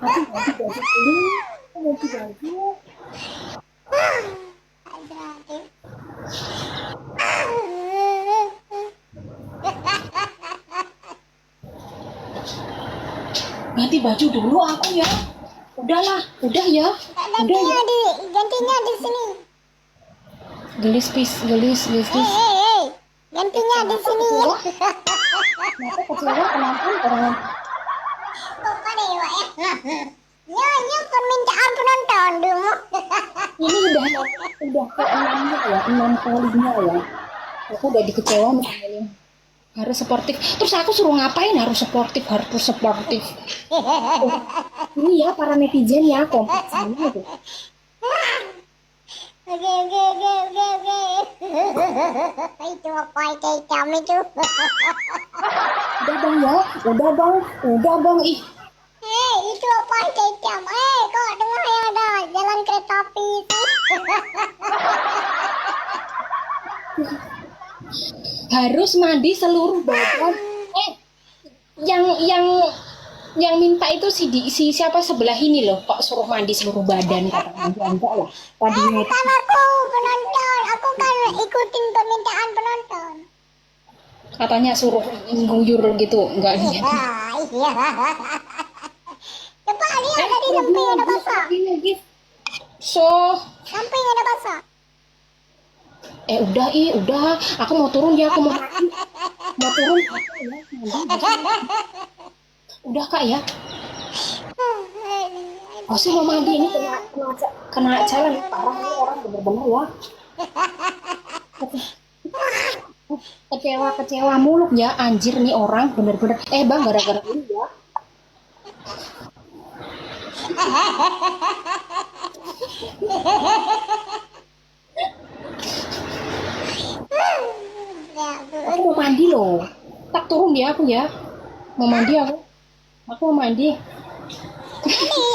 Aku ganti baju dulu. Aku ganti baju. Ganti baju dulu aku ya. Udahlah, udah ya. Udah ya. Gantinya di sini. Gelis pis, gelis. Gantinya di sini. Kenapa kecewa kenapa orang Apa deh, Wak, ya? Nyonya permintaan penonton dulu. ini udah ke enamnya ya, 6 kalinya ya. Aku udah dikecewa misalnya. Harus sportif. Terus aku suruh ngapain harus sportif. Oh, ini ya para netizen ya kompak sama gitu. Oke. Itu apa itu hitam itu? Udah bang, ih. Itu apa itu hitam? Kok dengar ya ada jalan kereta api itu? Harus mandi seluruh badan. Yang minta itu si siapa sebelah ini loh, kok suruh mandi seluruh badan katanya. Enggak lah. Tadinya Bukan aku penonton, aku kan ikutin permintaan penonton. katanya suruh guyur gitu, enggak nih. Iya. Coba lihat tadi samping ada basah. So, Samping ada basah. udah, aku mau turun ya, aku mau turun aku ya, udah kak ya. Oh sih mau mandi ini kena jalan parah ini orang bener-bener ya. Kecewa muluk ya anjir nih orang bener-bener. Bang gara-gara ini ya. Aku mau mandi loh. Tak turun ya aku ya. Mau mandi aku. Aku mau mandi.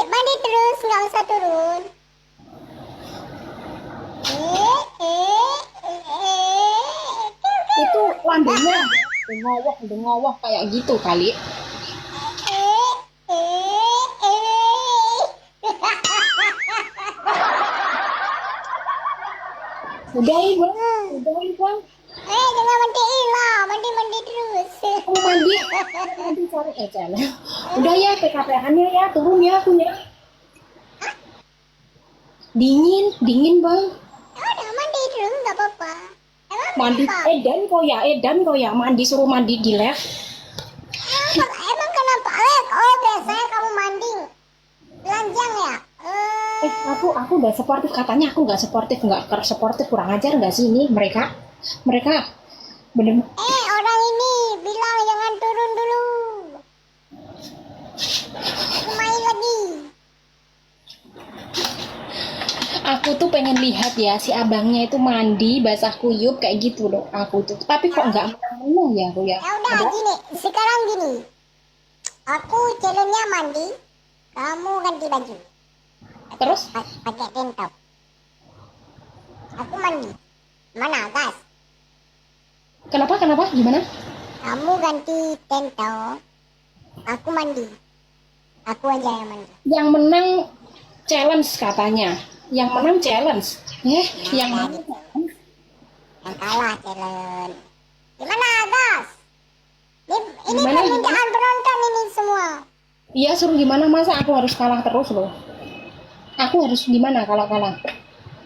Mandi terus, nggak usah turun. Itu lambungnya ngowoh kayak gitu kali. Udah bang. Jangan mandiin lah, mandi terus. Mau mandi cari jalan. Udah ya PKP-annya ya turun ya aku ya. Dingin bang. Udah mandi terus nggak apa-apa. Mandi Edan kok ya mandi suruh mandi di lab. Emang kenapa? Biasanya kamu mandi telanjang ya? Aku udah sportif katanya aku nggak sportif kurang ajar nggak sih ini mereka bener. Orang ini bilang jangan turun dulu. Main lagi. Aku tuh pengen lihat ya si abangnya itu mandi basah kuyup kayak gitu loh aku tuh. Tapi kok nggak menang ya aku ya. Ya udah gini, sekarang gini. Aku challenge-nya mandi, kamu ganti baju. Terus Pakai tank top. Aku mandi. Mana gas? kenapa gimana? Kamu ganti tank top. Aku mandi. Aku aja yang mandi. Yang menang challenge katanya. Yang menang challenge. Yang menang Yang kalah challenge. Gimana gas? Ini Gimana? permintaan penonton ini semua. Iya suruh gimana masa aku harus kalah terus loh. Aku harus gimana kalau kalah?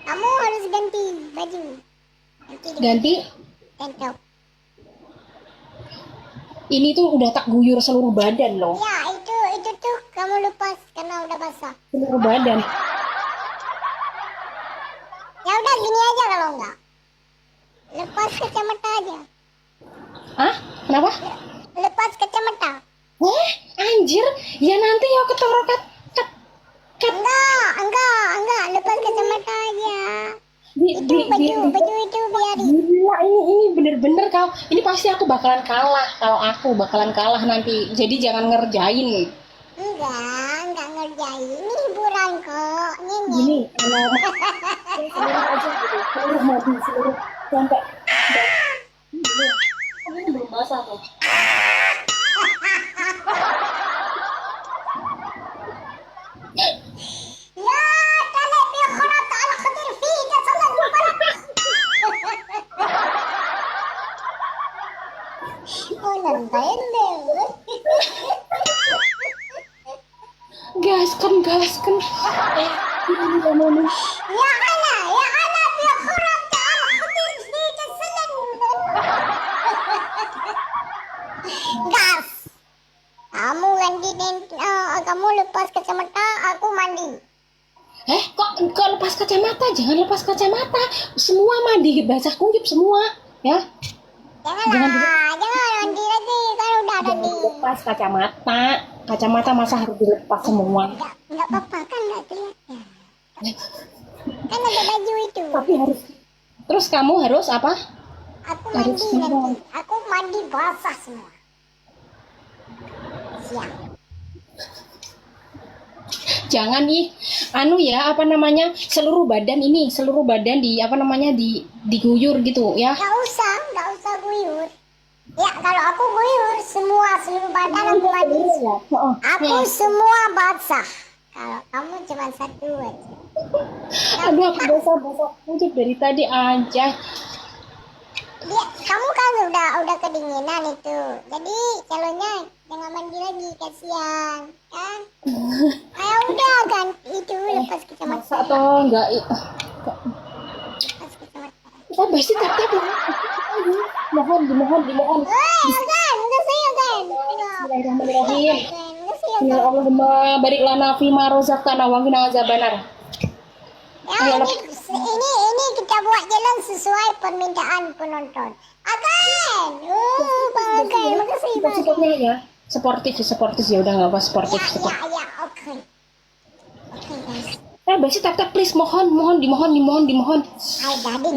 Kamu harus ganti baju. Ganti. Tank top. Ini tuh udah tak guyur seluruh badan loh. Ya itu tuh kamu lepas karena udah basah. Seluruh badan. Ya udah gini aja kalau enggak. Lepas kacamata aja. Hah? Kenapa? Lepas kacamata. Anjir. Ya nanti ya ketorokat. Enggak. Lepas kacamata aja. Itu baju itu biarin. Gila ini bener-bener kau. Ini pasti aku bakalan kalah. Kalau aku bakalan kalah nanti. Jadi jangan ngerjain. Enggak ngerjain. Ini hiburan kok. Gini, seluruh aja gitu. Seluruh mobil, seluruh sampai. Ini belum basah tuh. Oh, nantayin deh. Gaskan. Ini kamu. Ya Allah, biar orang tak habis di keselan. Gas. Kamu lepas kacamata, aku mandi. Kok lepas kacamata? Jangan lepas kacamata. Semua mandi, basah kuyup semua, ya. Jangan mandi lagi, kan udah ada Jangan di. lepas kacamata. Kacamata masa harus dilepas semua. Enggak apa-apa kan, enggak kelihatan. Kan ada baju itu. Tapi harus. Terus kamu harus apa? Aku Harus mandi semua. nanti. Aku mandi basah semua. Siap. Jangan apa namanya, seluruh badan diguyur gitu ya. Enggak usah guyur. Ya, kalau aku guyur seluruh badan aku mandi. Aku semua basah. Kalau kamu cuma satu aja. Aduh, aku basah kuyup dari tadi aja. Dia, kamu kan udah kedinginan itu. Jadi calonnya jangan mandi lagi, kasihan kan? Ayo udah ganti itu lepas kacamata. Masa toh enggak Lepas kacamata. kita bersih tapi dimohon. Enggak saya kan. Bismillahirrahmanirrahim. Enggak saya kan. Allahumma barik lana fi ma razaqtana wa qina azabannar. Ya, ini kita buat jalan sesuai permintaan penonton. Akan. Bang, makasih Bang. Sikapnya ya. Sportif ya udah enggak apa sportif. Ya, oke. Oke, guys. Bersih tapi please mohon dimohon. Ay, daddy,